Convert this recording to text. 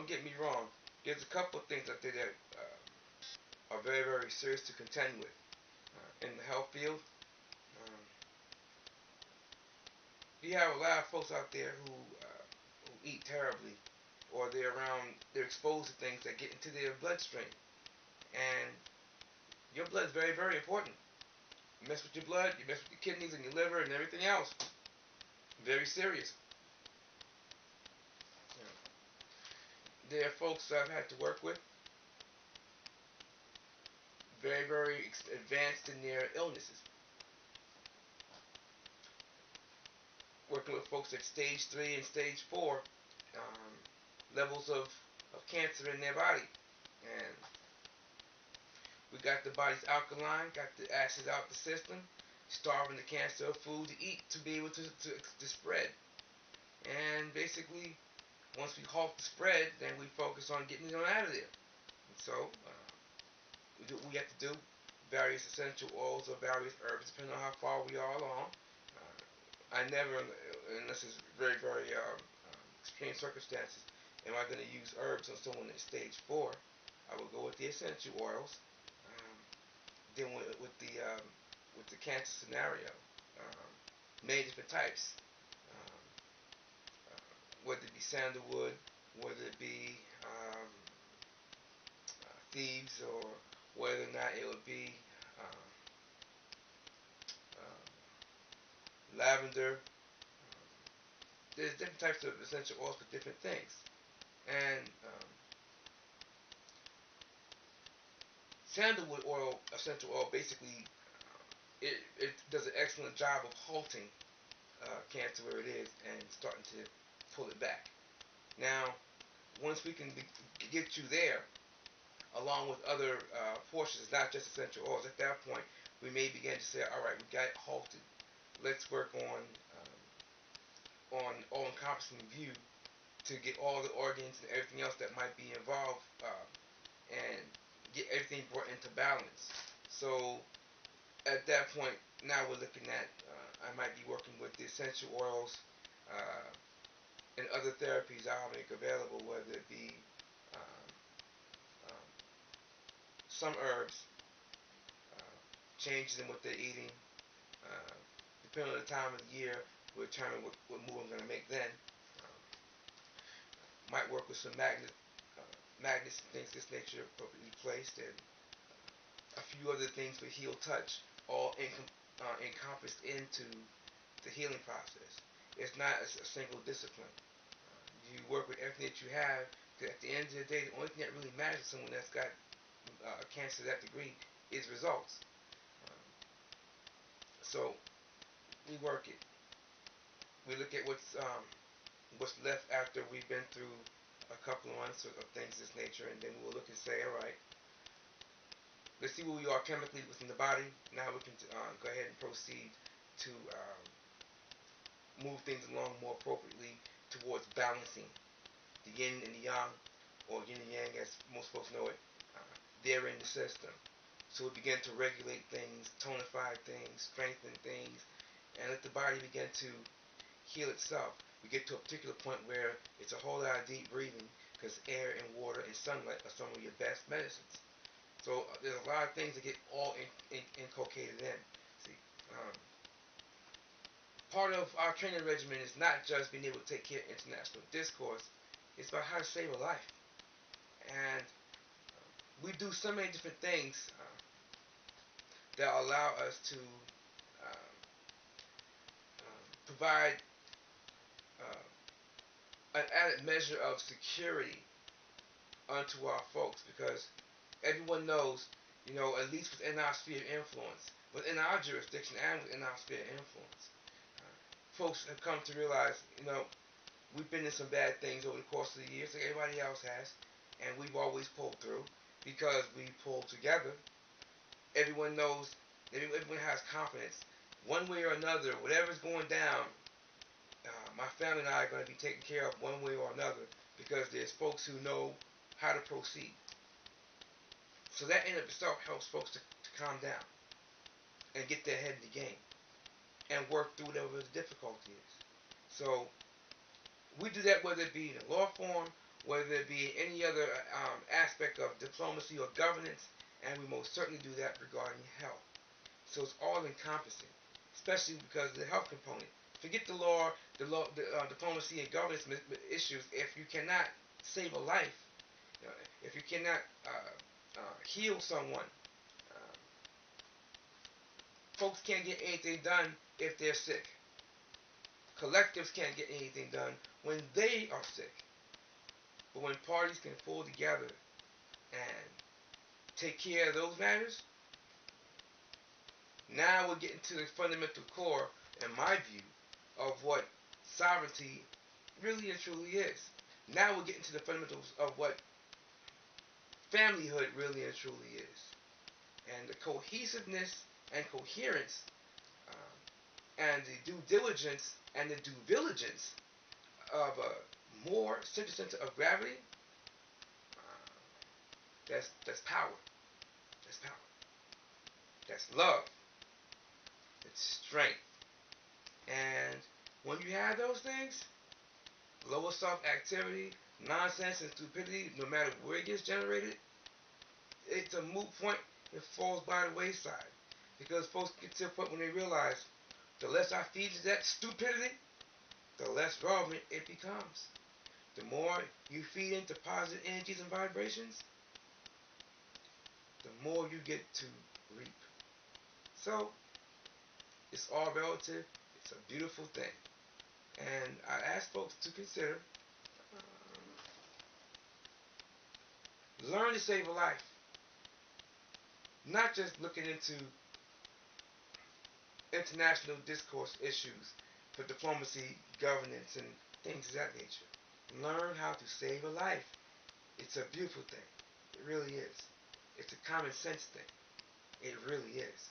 don't get me wrong. There's a couple of things out there that are very, very serious to contend with. In the health field, um, you have a lot of folks out there who eat terribly, or they're exposed to things that get into their bloodstream. And your blood is very, very important. You mess with your blood, you mess with your kidneys and your liver and everything else. Very serious. You know, there are folks that I've had to work with, very, very advanced in their illnesses. Working with folks at stage 3 and stage 4 levels of cancer in their body. And we got the body's alkaline, got the acids out the system, starving the cancer of food to eat to be able to spread. And basically, once we halt the spread, then we focus on getting it on out of there. And so, we have to do various essential oils or various herbs, depending on how far we are along. I never, unless it's very, very extreme circumstances, am I going to use herbs on someone at stage 4. I will go with the essential oils. Then with the cancer scenario, many different types, whether it be sandalwood, whether it be thieves, or whether or not it would be lavender. There's different types of essential oils for different things, and sandalwood oil, essential oil, basically it does an excellent job of halting cancer where it is and starting to pull it back. Now, once we can get you there, along with other portions, not just essential oils, at that point we may begin to say, all right, we got it halted. Let's work on all-encompassing view to get all the organs and everything else that might be involved and get everything brought into balance. So at that point, now we're looking at, I might be working with the essential oils and other therapies I'll make available, whether it be um, um, some herbs, changes in what they're eating, uh, depending on the time of the year, we'll determine what move I'm going to make then. Might work with some magnets and things of this nature appropriately placed, and a few other things for heel touch, all encompassed into the healing process. It's not a single discipline. You work with everything that you have. At the end of the day, the only thing that really matters to someone that's got cancer to that degree is results. So we work it. We look at what's left after we've been through a couple of months of things of this nature, and then we'll look and say, all right, let's see where we are chemically within the body. Now we can go ahead and proceed to move things along more appropriately towards balancing the yin and the yang, or yin and yang as most folks know it, there in the system. So we begin to regulate things, tonify things, strengthen things, and let the body begin to heal itself. We get to a particular point where it's a whole lot of deep breathing, because air and water and sunlight are some of your best medicines. So there's a lot of things that get all inculcated in. See, part of our training regimen is not just being able to take care of international discourse. It's about how to save a life. And we do so many different things that allow us to provide an added measure of security unto our folks, because everyone knows, at least within our sphere of influence, within our jurisdiction and within our sphere of influence, folks have come to realize, we've been in some bad things over the course of the years, like everybody else has, and we've always pulled through because we pulled together. Everyone knows, everyone has confidence. One way or another, whatever's going down, my family and I are going to be taken care of one way or another, because there's folks who know how to proceed. So that in of itself helps folks to calm down and get their head in the game and work through whatever the difficulty is. So we do that whether it be in law form, whether it be any other aspect of diplomacy or governance, and we most certainly do that regarding health. So it's all encompassing, especially because of the health component. Forget the diplomacy and governance issues. If you cannot save a life, if you cannot heal someone, uh, folks can't get anything done if they're sick. Collectives can't get anything done when they are sick. But when parties can pull together and take care of those matters, now we're getting to the fundamental core, in my view, of what sovereignty really and truly is. Now we're getting to the fundamentals of what familyhood really and truly is. And the cohesiveness and coherence and the due diligence and the due diligence of a Moor-Centric-Center-Of-Gravity, that's power. That's power. That's love. It's strength. And when you have those things, lower self-activity, nonsense, and stupidity, no matter where it gets generated, it's a moot point. It falls by the wayside. Because folks get to a point when they realize the less I feed to that stupidity, the less relevant it becomes. The more you feed into positive energies and vibrations, the more you get to reap. So, it's all relative. It's a beautiful thing. And I ask folks to consider learn to save a life. Not just looking into international discourse issues for diplomacy, governance, and things of that nature. Learn how to save a life. It's a beautiful thing. It really is. It's a common sense thing. It really is.